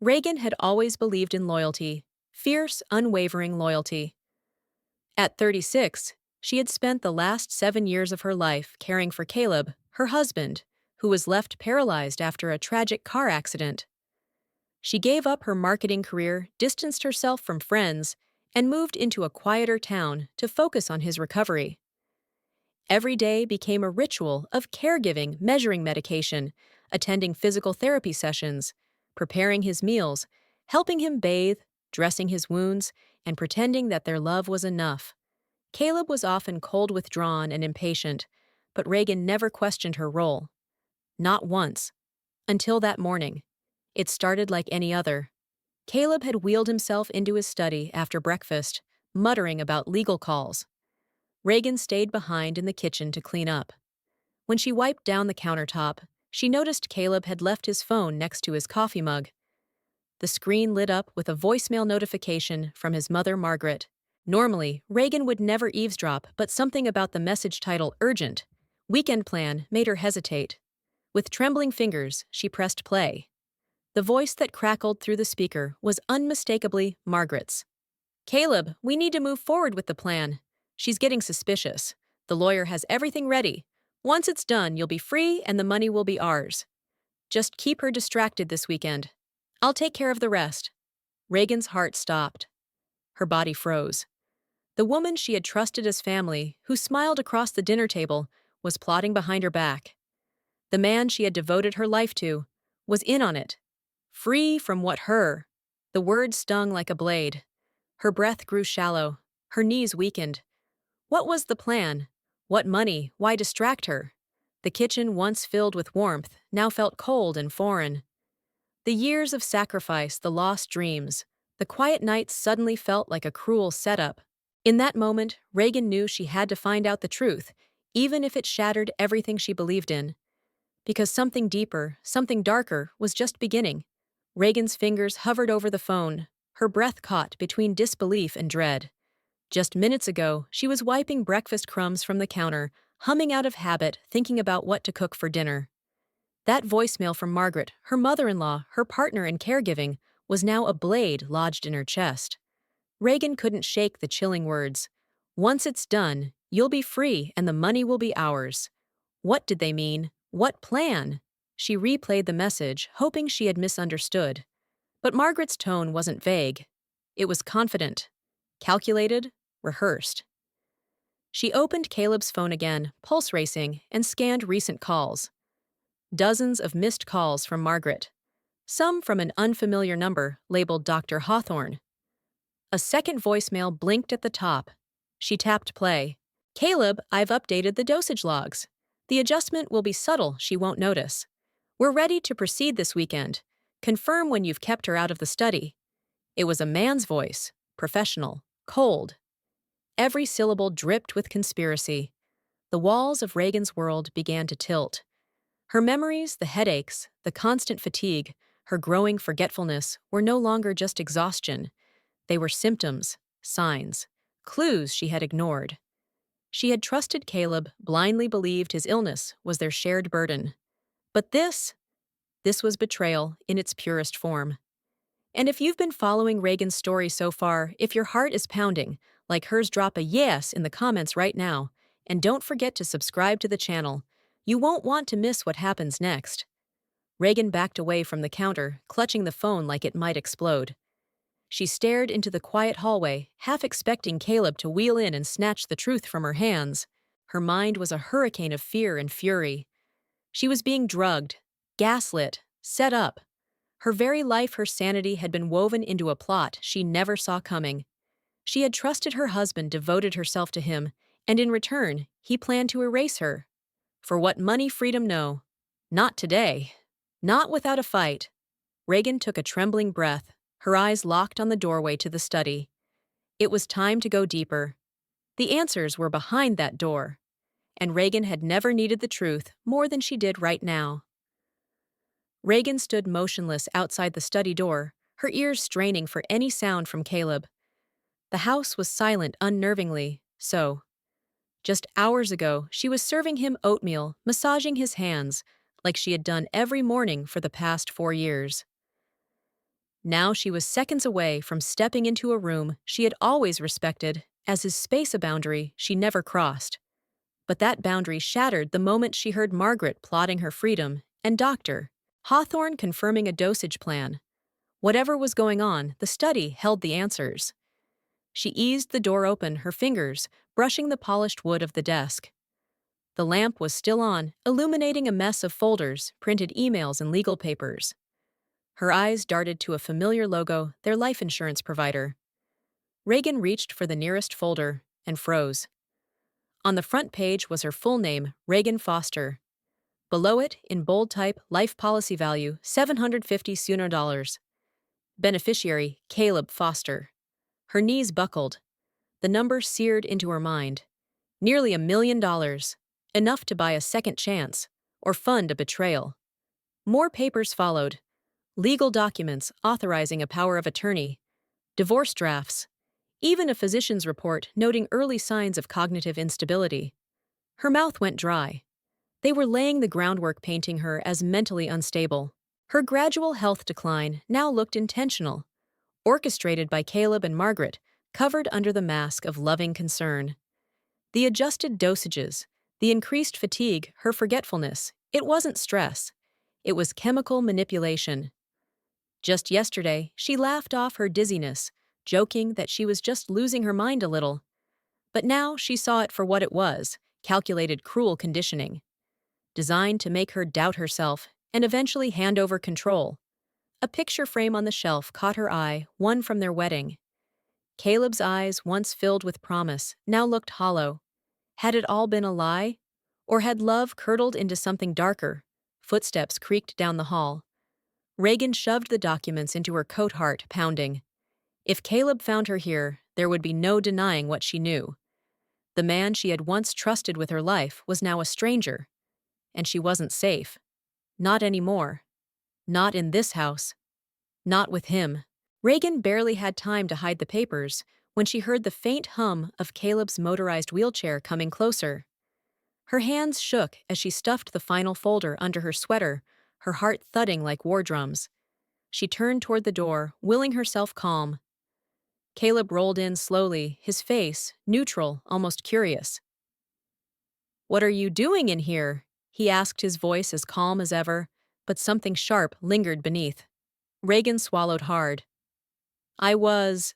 Reagan had always believed in loyalty, fierce, unwavering loyalty. At 36, she had spent the last 7 years of her life caring for Caleb, her husband, who was left paralyzed after a tragic car accident. She gave up her marketing career, distanced herself from friends, and moved into a quieter town to focus on his recovery. Every day became a ritual of caregiving, measuring medication, attending physical therapy sessions, preparing his meals, helping him bathe, dressing his wounds, and pretending that their love was enough. Caleb was often cold, withdrawn, and impatient, but Reagan never questioned her role. Not once. Until that morning. It started like any other. Caleb had wheeled himself into his study after breakfast, muttering about legal calls. Reagan stayed behind in the kitchen to clean up. When she wiped down the countertop, she noticed Caleb had left his phone next to his coffee mug. The screen lit up with a voicemail notification from his mother, Margaret. Normally, Reagan would never eavesdrop, but something about the message title, Urgent, Weekend Plan, made her hesitate. With trembling fingers, she pressed play. The voice that crackled through the speaker was unmistakably Margaret's. "Caleb, we need to move forward with the plan. She's getting suspicious. The lawyer has everything ready. Once it's done, you'll be free and the money will be ours. Just keep her distracted this weekend. I'll take care of the rest." Reagan's heart stopped. Her body froze. The woman she had trusted as family, who smiled across the dinner table, was plotting behind her back. The man she had devoted her life to was in on it. Free from what her? The word stung like a blade. Her breath grew shallow. Her knees weakened. What was the plan? What money? Why distract her? The kitchen, once filled with warmth, now felt cold and foreign. The years of sacrifice, the lost dreams, the quiet nights suddenly felt like a cruel setup. In that moment, Reagan knew she had to find out the truth, even if it shattered everything she believed in. Because something deeper, something darker, was just beginning. Reagan's fingers hovered over the phone, her breath caught between disbelief and dread. Just minutes ago, she was wiping breakfast crumbs from the counter, humming out of habit, thinking about what to cook for dinner. That voicemail from Margaret, her mother-in-law, her partner in caregiving, was now a blade lodged in her chest. Reagan couldn't shake the chilling words. "Once it's done, you'll be free and the money will be ours." What did they mean? What plan? She replayed the message, hoping she had misunderstood. But Margaret's tone wasn't vague. It was confident, calculated, rehearsed. She opened Caleb's phone again, pulse racing, and scanned recent calls. Dozens of missed calls from Margaret. Some from an unfamiliar number labeled Dr. Hawthorne. A second voicemail blinked at the top. She tapped play. "Caleb, I've updated the dosage logs. The adjustment will be subtle, she won't notice. We're ready to proceed this weekend. Confirm when you've kept her out of the study." It was a man's voice, professional, cold. Every syllable dripped with conspiracy. The walls of Reagan's world began to tilt. Her memories, the headaches, the constant fatigue, her growing forgetfulness were no longer just exhaustion. They were symptoms, signs, clues she had ignored. She had trusted Caleb, blindly believed his illness was their shared burden. But this was betrayal in its purest form. And if you've been following Reagan's story so far, if your heart is pounding, like hers, drop a yes in the comments right now. And don't forget to subscribe to the channel. You won't want to miss what happens next. Reagan backed away from the counter, clutching the phone like it might explode. She stared into the quiet hallway, half expecting Caleb to wheel in and snatch the truth from her hands. Her mind was a hurricane of fear and fury. She was being drugged, gaslit, set up. Her very life, her sanity had been woven into a plot she never saw coming. She had trusted her husband, devoted herself to him, and in return, he planned to erase her. For what money, freedom, no. Not today. Not without a fight. Reagan took a trembling breath, her eyes locked on the doorway to the study. It was time to go deeper. The answers were behind that door, and Reagan had never needed the truth more than she did right now. Reagan stood motionless outside the study door, her ears straining for any sound from Caleb. The house was silent unnervingly, so. Just hours ago, she was serving him oatmeal, massaging his hands, like she had done every morning for the past 4 years. Now she was seconds away from stepping into a room she had always respected as his space, a boundary she never crossed. But that boundary shattered the moment she heard Margaret plotting her freedom and Dr. Hawthorne confirming a dosage plan. Whatever was going on, the study held the answers. She eased the door open, her fingers brushing the polished wood of the desk. The lamp was still on, illuminating a mess of folders, printed emails, and legal papers. Her eyes darted to a familiar logo, their life insurance provider. Reagan reached for the nearest folder and froze. On the front page was her full name, Reagan Foster. Below it, in bold type, life policy value, $750 dollars. Beneficiary, Caleb Foster. Her knees buckled. The number seared into her mind. Nearly $1 million. Enough to buy a second chance, or fund a betrayal. More papers followed. Legal documents authorizing a power of attorney. Divorce drafts. Even a physician's report noting early signs of cognitive instability. Her mouth went dry. They were laying the groundwork, painting her as mentally unstable. Her gradual health decline now looked intentional, orchestrated by Caleb and Margaret, covered under the mask of loving concern. The adjusted dosages, the increased fatigue, her forgetfulness, it wasn't stress. It was chemical manipulation. Just yesterday, she laughed off her dizziness, joking that she was just losing her mind a little. But now she saw it for what it was, calculated, cruel conditioning. Designed to make her doubt herself and eventually hand over control. A picture frame on the shelf caught her eye, one from their wedding. Caleb's eyes, once filled with promise, now looked hollow. Had it all been a lie? Or had love curdled into something darker? Footsteps creaked down the hall. Reagan shoved the documents into her coat, heart pounding. If Caleb found her here, there would be no denying what she knew. The man she had once trusted with her life was now a stranger. And she wasn't safe. Not anymore. Not in this house. Not with him. Reagan barely had time to hide the papers when she heard the faint hum of Caleb's motorized wheelchair coming closer. Her hands shook as she stuffed the final folder under her sweater, her heart thudding like war drums. She turned toward the door, willing herself calm. Caleb rolled in slowly, his face neutral, almost curious. "What are you doing in here?" he asked, his voice as calm as ever, but something sharp lingered beneath. Reagan swallowed hard. "I was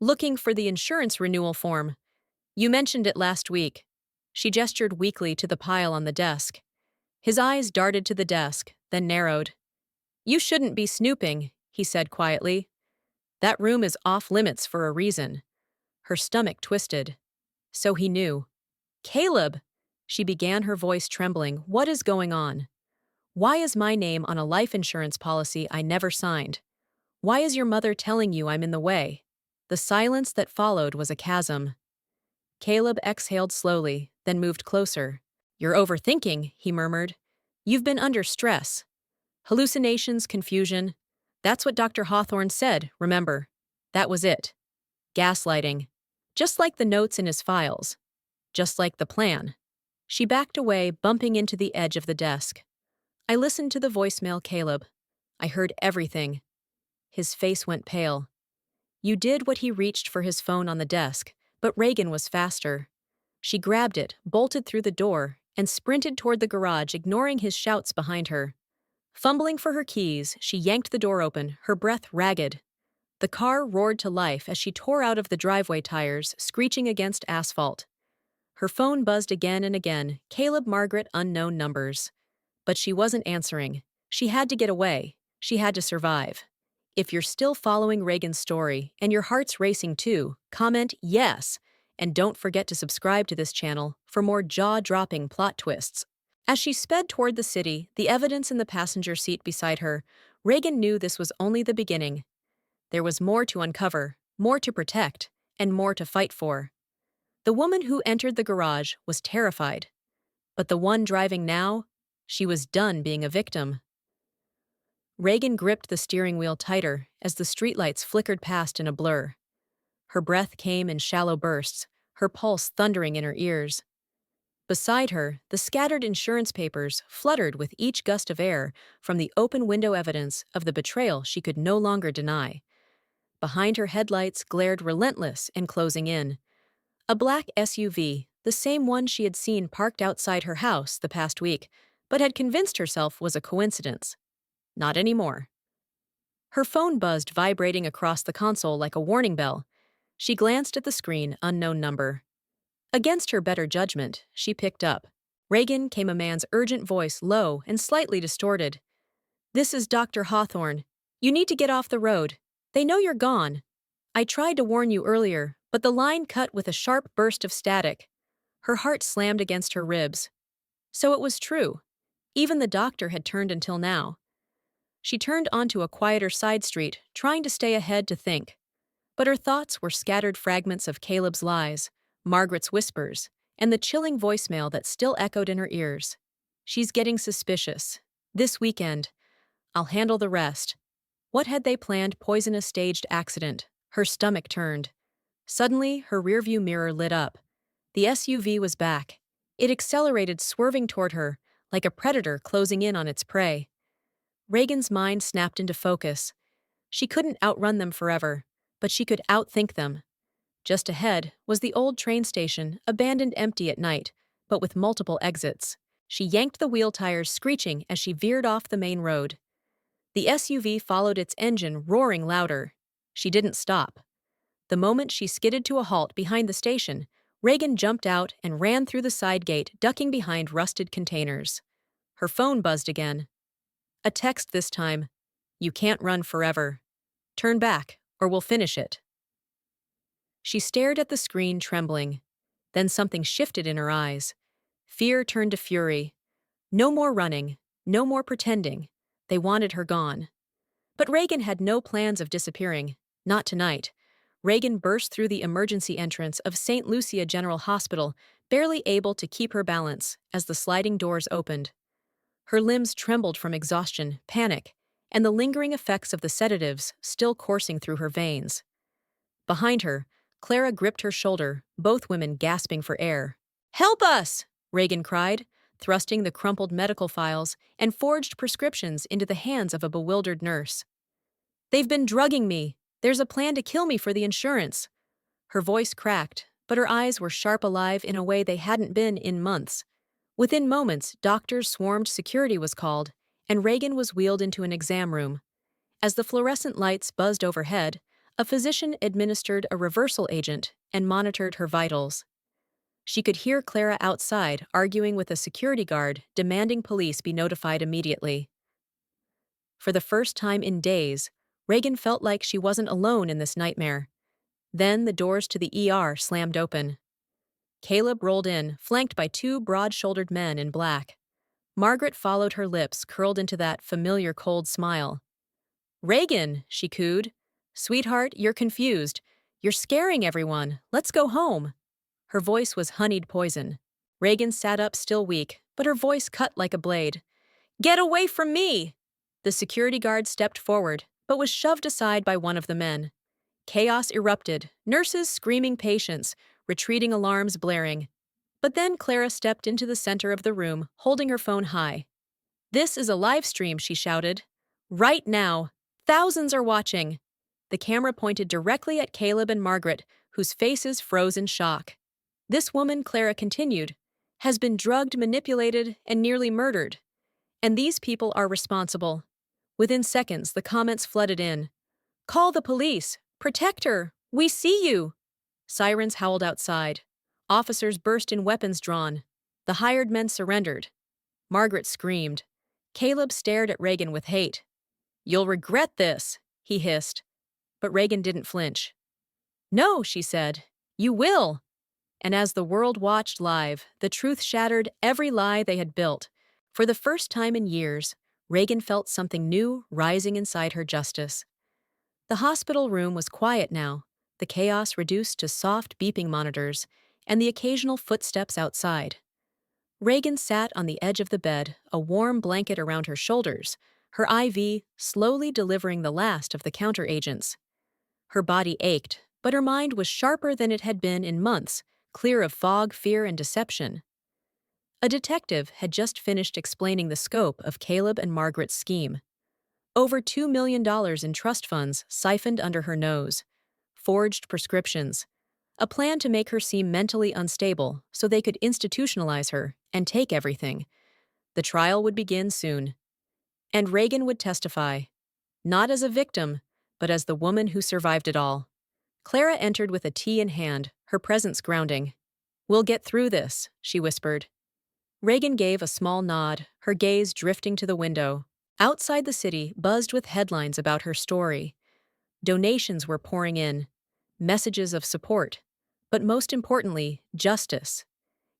looking for the insurance renewal form. You mentioned it last week." She gestured weakly to the pile on the desk. His eyes darted to the desk, then narrowed. "You shouldn't be snooping," he said quietly. "That room is off limits for a reason." Her stomach twisted. So he knew. "Caleb!" She began, her voice trembling. "What is going on? Why is my name on a life insurance policy I never signed? Why is your mother telling you I'm in the way?" The silence that followed was a chasm. Caleb exhaled slowly, then moved closer. "You're overthinking," he murmured. "You've been under stress. Hallucinations, confusion. That's what Dr. Hawthorne said, remember? That was it. Gaslighting. Just like the notes in his files. Just like the plan." She backed away, bumping into the edge of the desk. "I listened to the voicemail, Caleb. I heard everything." His face went pale. "You did what?" He reached for his phone on the desk, but Reagan was faster. She grabbed it, bolted through the door, and sprinted toward the garage, ignoring his shouts behind her. Fumbling for her keys, she yanked the door open, her breath ragged. The car roared to life as she tore out of the driveway, tires screeching against asphalt. Her phone buzzed again and again, Caleb, Margaret, unknown numbers. But she wasn't answering. She had to get away. She had to survive. If you're still following Reagan's story and your heart's racing too, comment yes, and don't forget to subscribe to this channel for more jaw-dropping plot twists. As she sped toward the city, the evidence in the passenger seat beside her, Reagan knew this was only the beginning. There was more to uncover, more to protect, and more to fight for. The woman who entered the garage was terrified. But the one driving now, she was done being a victim. Reagan gripped the steering wheel tighter as the streetlights flickered past in a blur. Her breath came in shallow bursts, her pulse thundering in her ears. Beside her, the scattered insurance papers fluttered with each gust of air from the open window evidence of the betrayal she could no longer deny. Behind her, headlights glared relentless and closing in. A black SUV, the same one she had seen parked outside her house the past week, but had convinced herself was a coincidence. Not anymore. Her phone buzzed, vibrating across the console like a warning bell. She glanced at the screen, unknown number. Against her better judgment, she picked up. Reagan, came a man's urgent voice, low and slightly distorted. "This is Dr. Hawthorne. You need to get off the road. They know you're gone. I tried to warn you earlier, but the line cut with a sharp burst of static." Her heart slammed against her ribs. So it was true. Even the doctor had turned until now. She turned onto a quieter side street, trying to stay ahead to think. But her thoughts were scattered fragments of Caleb's lies, Margaret's whispers, and the chilling voicemail that still echoed in her ears. She's getting suspicious. This weekend. I'll handle the rest. What had they planned? Poisonous staged accident. Her stomach turned. Suddenly, her rearview mirror lit up. The SUV was back. It accelerated, swerving toward her, like a predator closing in on its prey. Reagan's mind snapped into focus. She couldn't outrun them forever, but she could outthink them. Just ahead was the old train station, abandoned, empty at night, but with multiple exits. She yanked the wheel tires, screeching as she veered off the main road. The SUV followed, its engine roaring louder. She didn't stop. The moment she skidded to a halt behind the station, Reagan jumped out and ran through the side gate, ducking behind rusted containers. Her phone buzzed again. A text this time. "You can't run forever. Turn back, or we'll finish it." She stared at the screen, trembling. Then something shifted in her eyes. Fear turned to fury. No more running, no more pretending. They wanted her gone. But Reagan had no plans of disappearing. Not tonight. Reagan burst through the emergency entrance of St. Lucia General Hospital, barely able to keep her balance as the sliding doors opened. Her limbs trembled from exhaustion, panic, and the lingering effects of the sedatives still coursing through her veins. Behind her, Clara gripped her shoulder, both women gasping for air. "Help us!" Reagan cried, thrusting the crumpled medical files and forged prescriptions into the hands of a bewildered nurse. "They've been drugging me. There's a plan to kill me for the insurance." Her voice cracked, but her eyes were sharp, alive in a way they hadn't been in months. Within moments, doctors swarmed, security was called, and Reagan was wheeled into an exam room. As the fluorescent lights buzzed overhead, a physician administered a reversal agent and monitored her vitals. She could hear Clara outside arguing with a security guard, demanding police be notified immediately. For the first time in days, Reagan felt like she wasn't alone in this nightmare. Then the doors to the ER slammed open. Caleb rolled in, flanked by two broad-shouldered men in black. Margaret followed, her lips curled into that familiar cold smile. "Reagan," she cooed. "Sweetheart, you're confused. You're scaring everyone. Let's go home." Her voice was honeyed poison. Reagan sat up, still weak, but her voice cut like a blade. "Get away from me!" The security guard stepped forward, but was shoved aside by one of the men. Chaos erupted, nurses screaming, patients retreating, alarms blaring. But then Clara stepped into the center of the room, holding her phone high. "This is a live stream," she shouted. "Right now. Thousands are watching." The camera pointed directly at Caleb and Margaret, whose faces froze in shock. "This woman," Clara continued, "has been drugged, manipulated, and nearly murdered. And these people are responsible." Within seconds, the comments flooded in. "Call the police! Protect her! We see you!" Sirens howled outside. Officers burst in, weapons drawn. The hired men surrendered. Margaret screamed. Caleb stared at Reagan with hate. "You'll regret this," he hissed. But Reagan didn't flinch. "No," she said. "You will." And as the world watched live, the truth shattered every lie they had built. For the first time in years, Reagan felt something new rising inside her: justice. The hospital room was quiet now, the chaos reduced to soft beeping monitors and the occasional footsteps outside. Reagan sat on the edge of the bed, a warm blanket around her shoulders, her IV slowly delivering the last of the counteragents. Her body ached, but her mind was sharper than it had been in months, clear of fog, fear, and deception. A detective had just finished explaining the scope of Caleb and Margaret's scheme. Over $2 million in trust funds siphoned under her nose, forged prescriptions, a plan to make her seem mentally unstable so they could institutionalize her and take everything. The trial would begin soon, and Reagan would testify, not as a victim, but as the woman who survived it all. Clara entered with a tea in hand, her presence grounding. "We'll get through this," she whispered. Reagan gave a small nod, her gaze drifting to the window. Outside the city buzzed with headlines about her story. Donations were pouring in, messages of support, but most importantly, justice.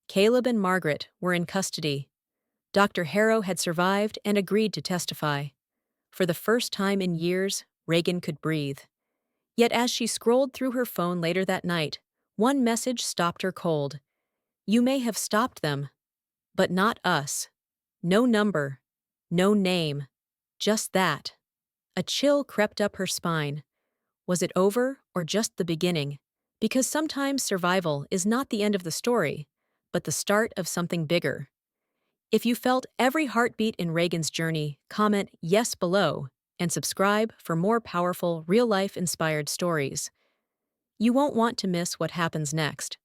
Caleb and Margaret were in custody. Dr. Harrow had survived and agreed to testify. For the first time in years, Reagan could breathe. Yet as she scrolled through her phone later that night, one message stopped her cold. "You may have stopped them, but not us. No number, no name, just that." A chill crept up her spine. Was it over or just the beginning? Because sometimes survival is not the end of the story, but the start of something bigger. If you felt every heartbeat in Reagan's journey, comment yes below and subscribe for more powerful, real-life inspired stories. You won't want to miss what happens next.